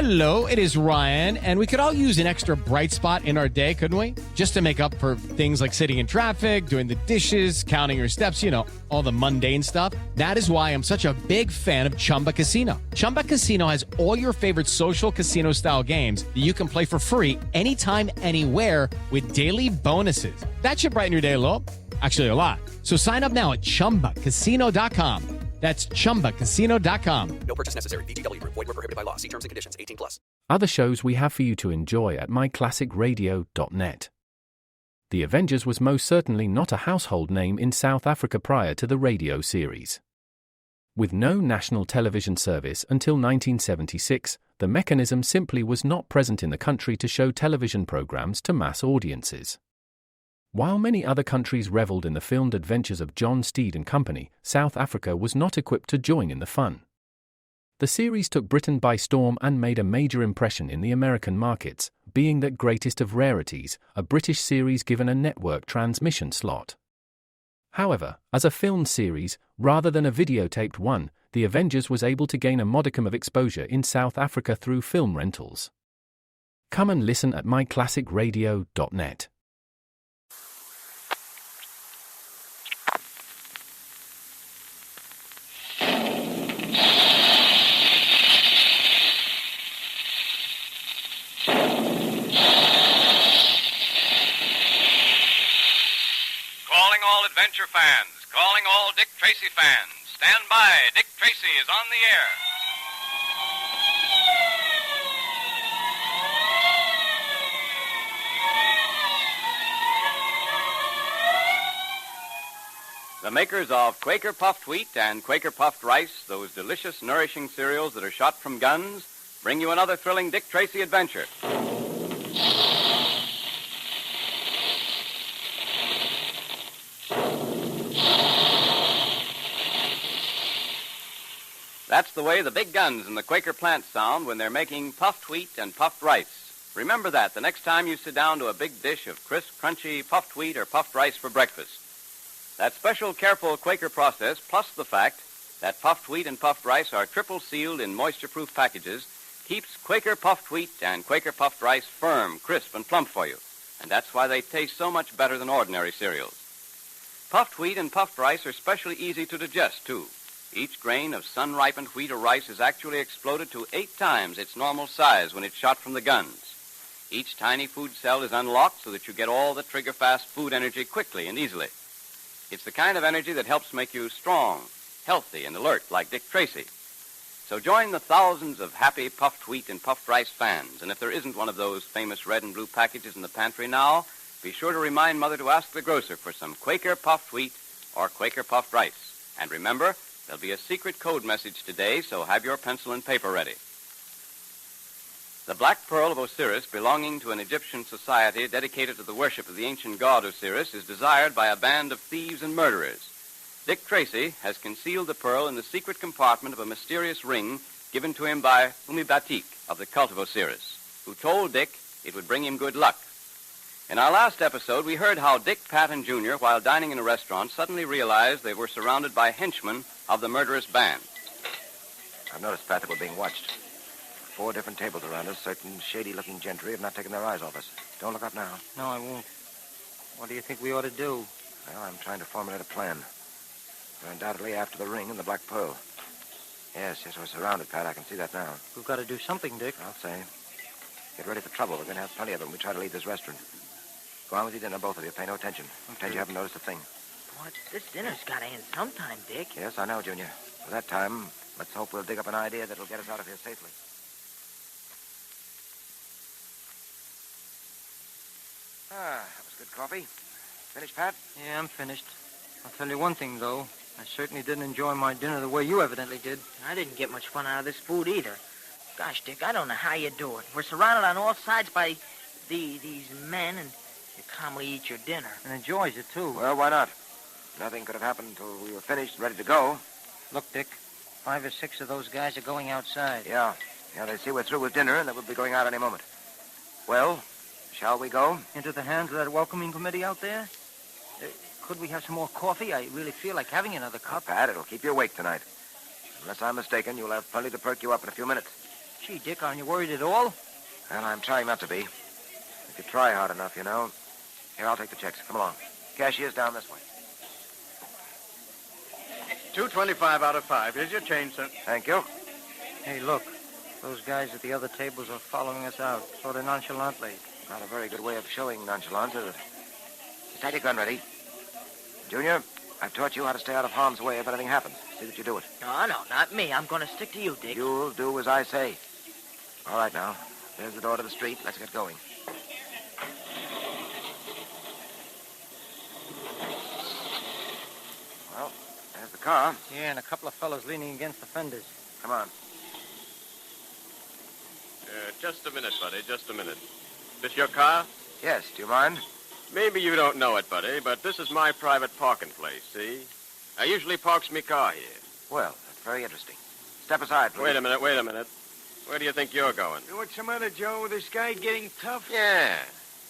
Hello, it is Ryan, and we could all use an extra bright spot in our day, couldn't we? Just to make up for things like sitting in traffic, doing the dishes, counting your steps, you know, all the mundane stuff. That is why I'm such a big fan of Chumba Casino. Chumba Casino has all your favorite social casino-style games that you can play for free anytime, anywhere with daily bonuses. That should brighten your day a little. Actually, a lot. So sign up now at ChumbaCasino.com. That's ChumbaCasino.com. No purchase necessary. VGW Group. Void where prohibited by law. See terms and conditions. 18+. Other shows we have for you to enjoy at myclassicradio.net. The Avengers was most certainly not a household name in South Africa prior to the radio series. With no national television service until 1976, the mechanism simply was not present in the country to show television programs to mass audiences. While many other countries reveled in the filmed adventures of John Steed and company, South Africa was not equipped to join in the fun. The series took Britain by storm and made a major impression in the American markets, being that greatest of rarities, a British series given a network transmission slot. However, as a filmed series, rather than a videotaped one, The Avengers was able to gain a modicum of exposure in South Africa through film rentals. Come and listen at myclassicradio.net. Adventure fans, calling all Dick Tracy fans. Stand by, Dick Tracy is on the air. The makers of Quaker Puffed Wheat and Quaker Puffed Rice, those delicious, nourishing cereals that are shot from guns, bring you another thrilling Dick Tracy adventure. That's the way the big guns in the Quaker plant sound when they're making puffed wheat and puffed rice. Remember that the next time you sit down to a big dish of crisp, crunchy puffed wheat or puffed rice for breakfast. That special, careful Quaker process, plus the fact that puffed wheat and puffed rice are triple sealed in moisture-proof packages, keeps Quaker puffed wheat and Quaker puffed rice firm, crisp, and plump for you. And that's why they taste so much better than ordinary cereals. Puffed wheat and puffed rice are especially easy to digest, too. Each grain of sun-ripened wheat or rice is actually exploded to 8 times its normal size when it's shot from the guns. Each tiny food cell is unlocked so that you get all the trigger-fast food energy quickly and easily. It's the kind of energy that helps make you strong, healthy, and alert like Dick Tracy. So join the thousands of happy puffed wheat and puffed rice fans, and if there isn't one of those famous red and blue packages in the pantry now, be sure to remind Mother to ask the grocer for some Quaker puffed wheat or Quaker puffed rice. And remember, there'll be a secret code message today, so have your pencil and paper ready. The Black Pearl of Osiris, belonging to an Egyptian society dedicated to the worship of the ancient god Osiris, is desired by a band of thieves and murderers. Dick Tracy has concealed the pearl in the secret compartment of a mysterious ring given to him by Umibatik of the cult of Osiris, who told Dick it would bring him good luck. In our last episode, we heard how Dick, Pat, and Junior, while dining in a restaurant, suddenly realized they were surrounded by henchmen of the murderous band. I've noticed, Pat, that we're being watched. 4 different tables around us. Certain shady-looking gentry have not taken their eyes off us. Don't look up now. No, I won't. What do you think we ought to do? Well, I'm trying to formulate a plan. We're undoubtedly after the ring and the Black Pearl. Yes, we're surrounded, Pat. I can see that now. We've got to do something, Dick. I'll say. Get ready for trouble. We're going to have plenty of it when we try to leave this restaurant. Go on with your dinner, both of you. Pay no attention. Pretend you haven't noticed a thing. What? This dinner's got to end sometime, Dick. Yes, I know, Junior. For that time, let's hope we'll dig up an idea that'll get us out of here safely. Ah, that was good coffee. Finished, Pat? Yeah, I'm finished. I'll tell you one thing, though. I certainly didn't enjoy my dinner the way you evidently did. I didn't get much fun out of this food either. Gosh, Dick, I don't know how you do it. We're surrounded on all sides by these men, and you calmly eat your dinner. And enjoys it, too. Well, why not? Nothing could have happened until we were finished and ready to go. Look, Dick, 5 or 6 of those guys are going outside. Yeah, they see we're through with dinner and that we'll be going out any moment. Well, shall we go? Into the hands of that welcoming committee out there? Could we have some more coffee? I really feel like having another cup. Pat, it'll keep you awake tonight. Unless I'm mistaken, you'll have plenty to perk you up in a few minutes. Gee, Dick, aren't you worried at all? Well, I'm trying not to be. If you try hard enough, you know. Here, I'll take the checks. Come along. Cashier's down this way. $2.25 out of 5. Here's your change, sir. Thank you. Hey, look. Those guys at the other tables are following us out, sort of nonchalantly. Not a very good way of showing nonchalance, is it? Just have your gun ready. Junior, I've taught you how to stay out of harm's way if anything happens. See that you do it. No, not me. I'm going to stick to you, Dick. You'll do as I say. All right, now. There's the door to the street. Let's get going. Well, there's the car. Yeah, and a couple of fellas leaning against the fenders. Come on. Just a minute, buddy, just a minute. This your car? Yes, do you mind? Maybe you don't know it, buddy, but this is my private parking place, see? I usually parks me car here. Well, that's very interesting. Step aside, please. Wait a minute. Where do you think you're going? What's the matter, Joe? This guy getting tough? Yeah,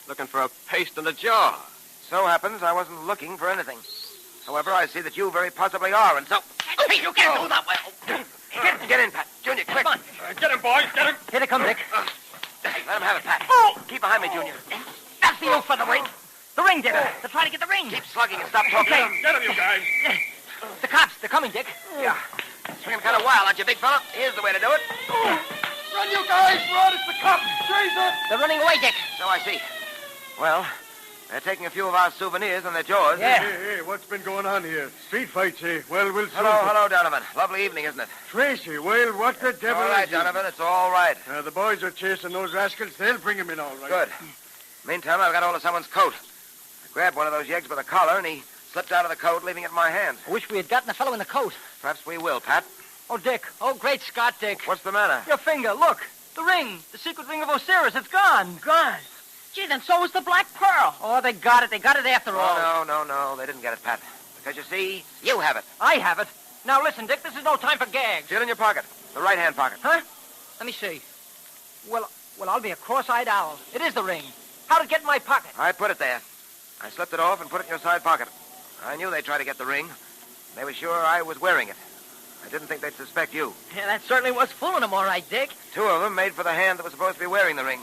looking for a paste in the jaw. So happens I wasn't looking for anything. However, I see that you very possibly are, and so... Hey, you can't go that way. Get in, Pat. Junior, quick. Come on. Get him, boys, get him! Here they come, Dick. Let him have it, Pat. Keep behind me, Junior. That's for you, featherweight. The ring, Dick. They're trying to get the ring. Keep slugging and stop talking. Okay. Get him, you guys! The cops, they're coming, Dick. Yeah. Swinging kind of wild, aren't you, big fella? Here's the way to do it. Run, you guys! Run! It's the cops! Tracy! They're running away, Dick. So I see. Well, they're taking a few of our souvenirs and they're yours. Yeah. Hey, what's been going on here? Street fights, eh? Well, we'll soon... Hello, Donovan. Lovely evening, isn't it? Tracy, well, what the devil All right, is it? Donovan, it's all right. The boys are chasing those rascals. They'll bring him in all right. Good. Meantime, I've got hold of someone's coat. I grabbed one of those yeggs by the collar, and he slipped out of the coat, leaving it in my hand. I wish we had gotten the fellow in the coat. Perhaps we will, Pat. Oh, Dick. Oh, great Scott, Dick. What's the matter? Your finger, look. The ring. The secret ring of Osiris. It's gone. Gone. Gee, then so was the Black Pearl. Oh, they got it. They got it after all. Oh, no. They didn't get it, Pat. Because you see, you have it. I have it. Now, listen, Dick. This is no time for gags. Still in your pocket. The right-hand pocket. Huh? Let me see. Well, I'll be a cross-eyed owl. It is the ring. How'd it get in my pocket? I put it there. I slipped it off and put it in your side pocket. I knew they'd try to get the ring. They were sure I was wearing it. I didn't think they'd suspect you. Yeah, that certainly was fooling them, all right, Dick. Two of them made for the hand that was supposed to be wearing the ring.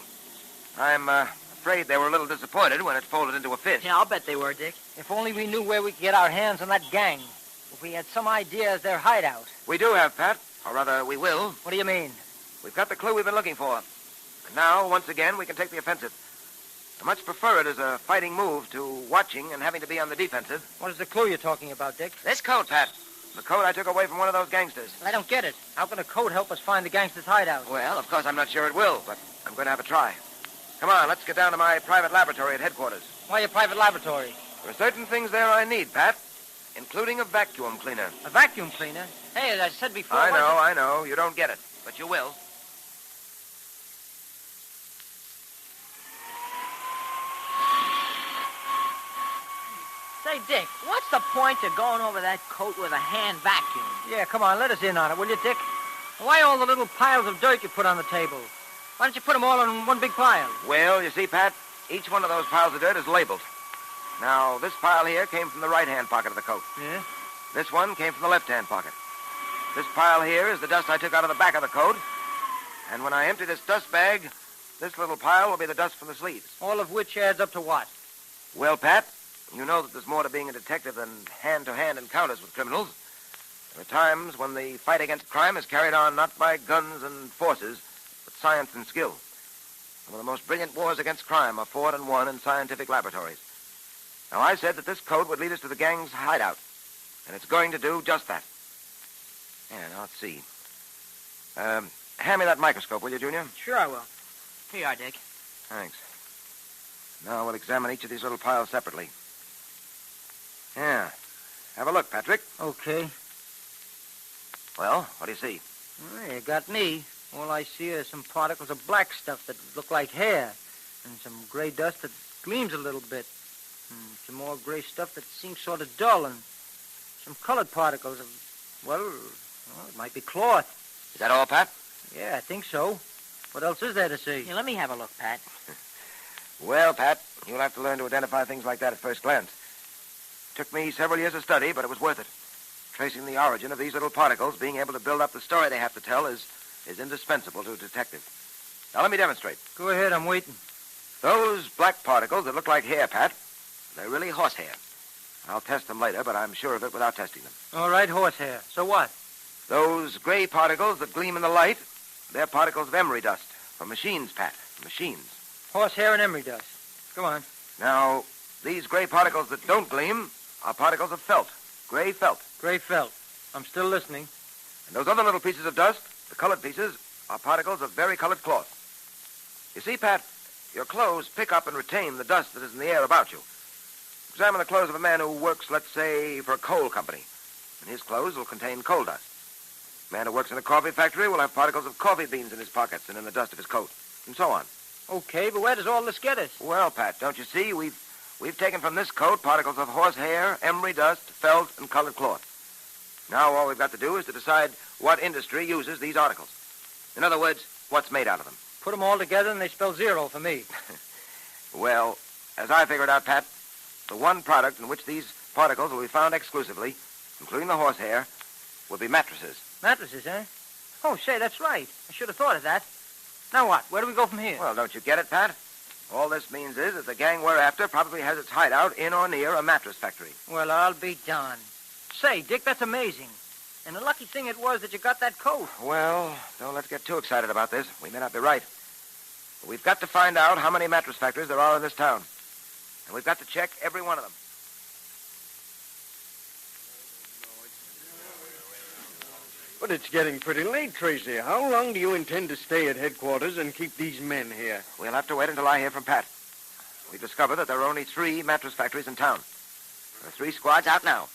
I'm afraid they were a little disappointed when it folded into a fist. Yeah, I'll bet they were, Dick. If only we knew where we could get our hands on that gang. If we had some idea of their hideout. We do have, Pat. Or rather, we will. What do you mean? We've got the clue we've been looking for. And now, once again, we can take the offensive. I much prefer it as a fighting move to watching and having to be on the defensive. What is the clue you're talking about, Dick? This coat, Pat. The coat I took away from one of those gangsters. I don't get it. How can a coat help us find the gangster's hideout? Well, of course, I'm not sure it will, but I'm going to have a try. Come on, let's get down to my private laboratory at headquarters. Why your private laboratory? There are certain things there I need, Pat, including a vacuum cleaner. A vacuum cleaner? Hey, as I said before... I know. You don't get it, but you will. Say, Dick, what's the point of going over that coat with a hand vacuum? Yeah, come on, let us in on it, will you, Dick? Why all the little piles of dirt you put on the table? Why don't you put them all in one big pile? Well, you see, Pat, each one of those piles of dirt is labeled. Now, this pile here came from the right-hand pocket of the coat. Yeah? This one came from the left-hand pocket. This pile here is the dust I took out of the back of the coat. And when I empty this dust bag, this little pile will be the dust from the sleeves. All of which adds up to what? Well, Pat, you know that there's more to being a detective than hand-to-hand encounters with criminals. There are times when the fight against crime is carried on not by guns and forces, but science and skill. Some of the most brilliant wars against crime are fought and won in scientific laboratories. Now, I said that this code would lead us to the gang's hideout, and it's going to do just that. Yeah, now, let's see. Hand me that microscope, will you, Junior? Sure I will. Here you are, Dick. Thanks. Now we'll examine each of these little piles separately. Yeah. Have a look, Patrick. Okay. Well, what do you see? Well, you got me. All I see are some particles of black stuff that look like hair, and some gray dust that gleams a little bit, and some more gray stuff that seems sort of dull, and some colored particles of, well, it might be cloth. Is that all, Pat? Yeah, I think so. What else is there to see? Here, let me have a look, Pat. Well, Pat, you'll have to learn to identify things like that at first glance. Took me several years of study, but it was worth it. Tracing the origin of these little particles, being able to build up the story they have to tell is is indispensable to a detective. Now, let me demonstrate. Go ahead, I'm waiting. Those black particles that look like hair, Pat, they're really horsehair. I'll test them later, but I'm sure of it without testing them. All right, horsehair. So what? Those gray particles that gleam in the light, they're particles of emery dust. From machines, Pat. Machines. Horsehair and emery dust. Go on. Now, these gray particles that don't gleam are particles of felt. Gray felt. Gray felt. I'm still listening. And those other little pieces of dust, the colored pieces, are particles of varicolored cloth. You see, Pat, your clothes pick up and retain the dust that is in the air about you. Examine the clothes of a man who works, let's say, for a coal company. And his clothes will contain coal dust. A man who works in a coffee factory will have particles of coffee beans in his pockets and in the dust of his coat, and so on. Okay, but where does all this get us? Well, Pat, don't you see? We've taken from this coat particles of horsehair, emery dust, felt, and colored cloth. Now all we've got to do is to decide what industry uses these articles. In other words, what's made out of them. Put them all together and they spell zero for me. Well, as I figured out, Pat, the one product in which these particles will be found exclusively, including the horsehair, will be mattresses. Mattresses, eh? Oh, say, that's right. I should have thought of that. Now what? Where do we go from here? Well, don't you get it, Pat? All this means is that the gang we're after probably has its hideout in or near a mattress factory. Well, I'll be darned. Say, Dick, that's amazing. And the lucky thing it was that you got that coat. Well, don't let's get too excited about this. We may not be right. But we've got to find out how many mattress factories there are in this town. And we've got to check every one of them. But it's getting pretty late, Tracy. How long do you intend to stay at headquarters and keep these men here? We'll have to wait until I hear from Pat. We've discovered that there are only 3 mattress factories in town. There are 3 squads out now.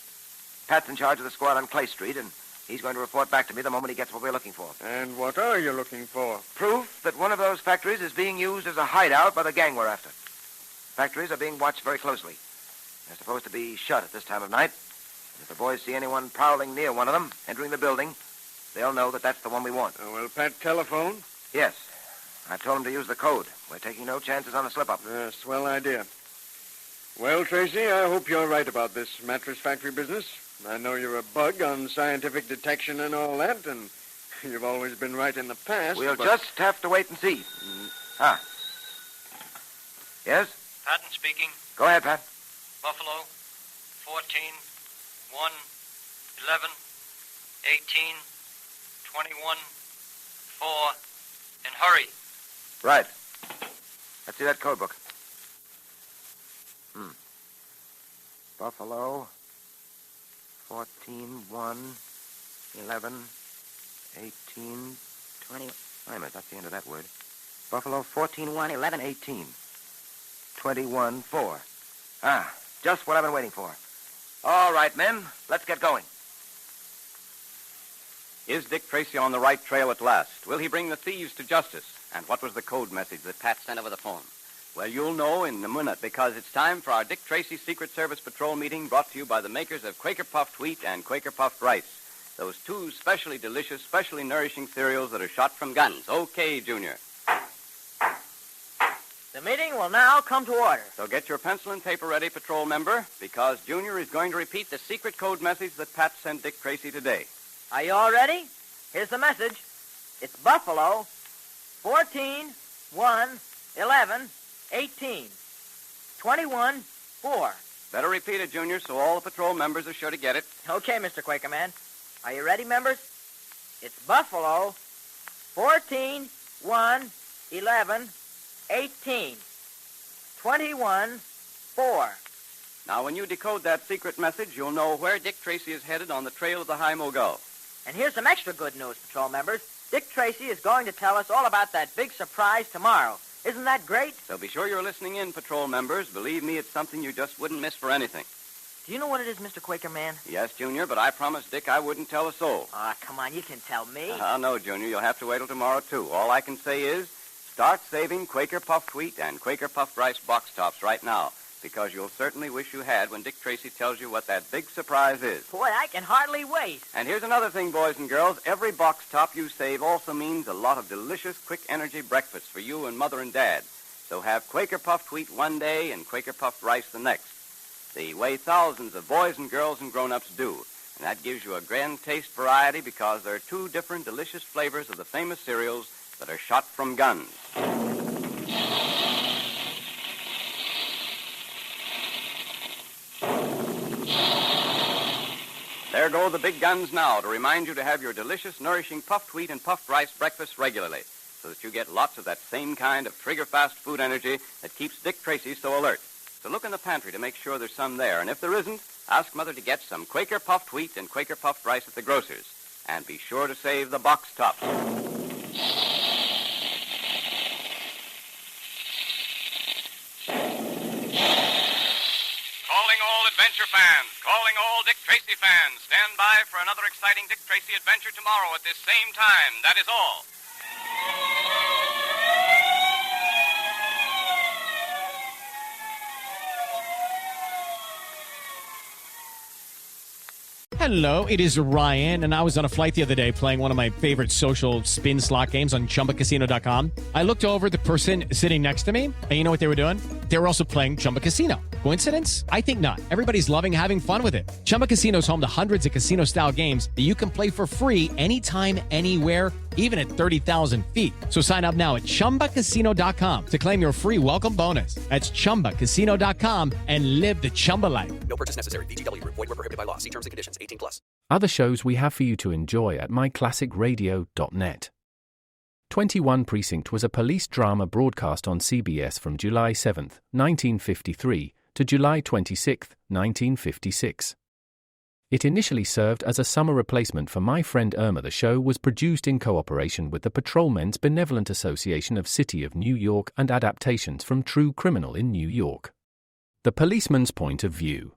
Pat's in charge of the squad on Clay Street, and he's going to report back to me the moment he gets what we're looking for. And what are you looking for? Proof that one of those factories is being used as a hideout by the gang we're after. Factories are being watched very closely. They're supposed to be shut at this time of night. If the boys see anyone prowling near one of them, entering the building, they'll know that that's the one we want. Will Pat telephone? Yes. I've told him to use the code. We're taking no chances on a slip-up. Swell idea. Well, Tracy, I hope you're right about this mattress factory business. I know you're a bug on scientific detection and all that, and you've always been right in the past. We'll just have to wait and see. Yes? Patton speaking. Go ahead, Pat. Buffalo, 14, 1, 11, 18, 21, 4, and hurry. Right. Let's see that code book. Buffalo, 14, 1, 11, 18, 20... Wait a minute, that's the end of that word. Buffalo, 14, 1, 11, 18, 21, 4. Just what I've been waiting for. All right, men, let's get going. Is Dick Tracy on the right trail at last? Will he bring the thieves to justice? And what was the code message that Pat sent over the phone? Well, you'll know in a minute, because it's time for our Dick Tracy Secret Service Patrol meeting, brought to you by the makers of Quaker Puffed Wheat and Quaker Puffed Rice. Those 2 specially delicious, specially nourishing cereals that are shot from guns. Okay, Junior. The meeting will now come to order. So get your pencil and paper ready, patrol member, because Junior is going to repeat the secret code message that Pat sent Dick Tracy today. Are you all ready? Here's the message. It's Buffalo, 14, 1, 11, 18, 21, 4. Better repeat it, Junior, so all the patrol members are sure to get it. Okay, Mr. Quakerman. Are you ready, members? It's Buffalo, 14, 1, 11, 18, 21, 4. Now, when you decode that secret message, you'll know where Dick Tracy is headed on the trail of the High Mogul. And here's some extra good news, patrol members. Dick Tracy is going to tell us all about that big surprise tomorrow. Isn't that great? So be sure you're listening in, patrol members. Believe me, it's something you just wouldn't miss for anything. Do you know what it is, Mr. Quakerman? Yes, Junior, but I promised Dick I wouldn't tell a soul. Come on, you can tell me. No, Junior, you'll have to wait till tomorrow, too. All I can say is start saving Quaker Puffed Wheat and Quaker Puffed Rice box tops right now, because you'll certainly wish you had when Dick Tracy tells you what that big surprise is. Boy, I can hardly wait. And here's another thing, boys and girls. Every box top you save also means a lot of delicious, quick energy breakfasts for you and Mother and Dad. So have Quaker Puffed Wheat one day and Quaker Puffed Rice the next. The way thousands of boys and girls and grown-ups do. And that gives you a grand taste variety because there are two different delicious flavors of the famous cereals that are shot from guns. There go the big guns now to remind you to have your delicious, nourishing puffed wheat and puffed rice breakfast regularly so that you get lots of that same kind of trigger-fast food energy that keeps Dick Tracy so alert. So look in the pantry to make sure there's some there. And if there isn't, ask Mother to get some Quaker puffed wheat and Quaker puffed rice at the grocer's. And be sure to save the box top. Calling all adventure fans, calling all Dick Tracy fans. Stand by for another exciting Dick Tracy adventure tomorrow at this same time. That is all. Hello, it is Ryan, and I was on a flight the other day playing one of my favorite social spin slot games on ChumbaCasino.com. I looked over at the person sitting next to me, and you know what they were doing? They were also playing Chumba Casino. Coincidence? I think not. Everybody's loving having fun with it. Chumba Casino is home to hundreds of casino-style games that you can play for free anytime, anywhere, even at 30,000 feet. So sign up now at ChumbaCasino.com to claim your free welcome bonus. That's ChumbaCasino.com and live the Chumba life. No purchase necessary. VGW. Void where prohibited by law. See terms and conditions. 18+. Other shows we have for you to enjoy at myclassicradio.net. 21 Precinct was a police drama broadcast on CBS from July 7, 1953 to July 26, 1956. It initially served as a summer replacement for My Friend Irma. The show was produced in cooperation with the Patrolmen's Benevolent Association of City of New York and adaptations from True Criminal in New York. The Policeman's Point of View.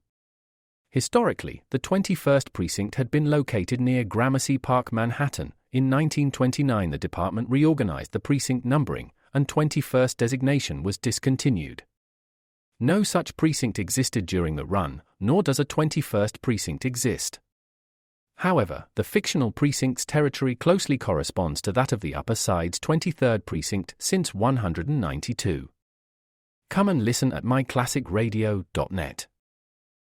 Historically, the 21st Precinct had been located near Gramercy Park, Manhattan. In 1929, the department reorganized the precinct numbering, and 21st designation was discontinued. No such precinct existed during the run, nor does a 21st precinct exist. However, the fictional precinct's territory closely corresponds to that of the Upper Side's 23rd precinct since 192. Come and listen at myclassicradio.net.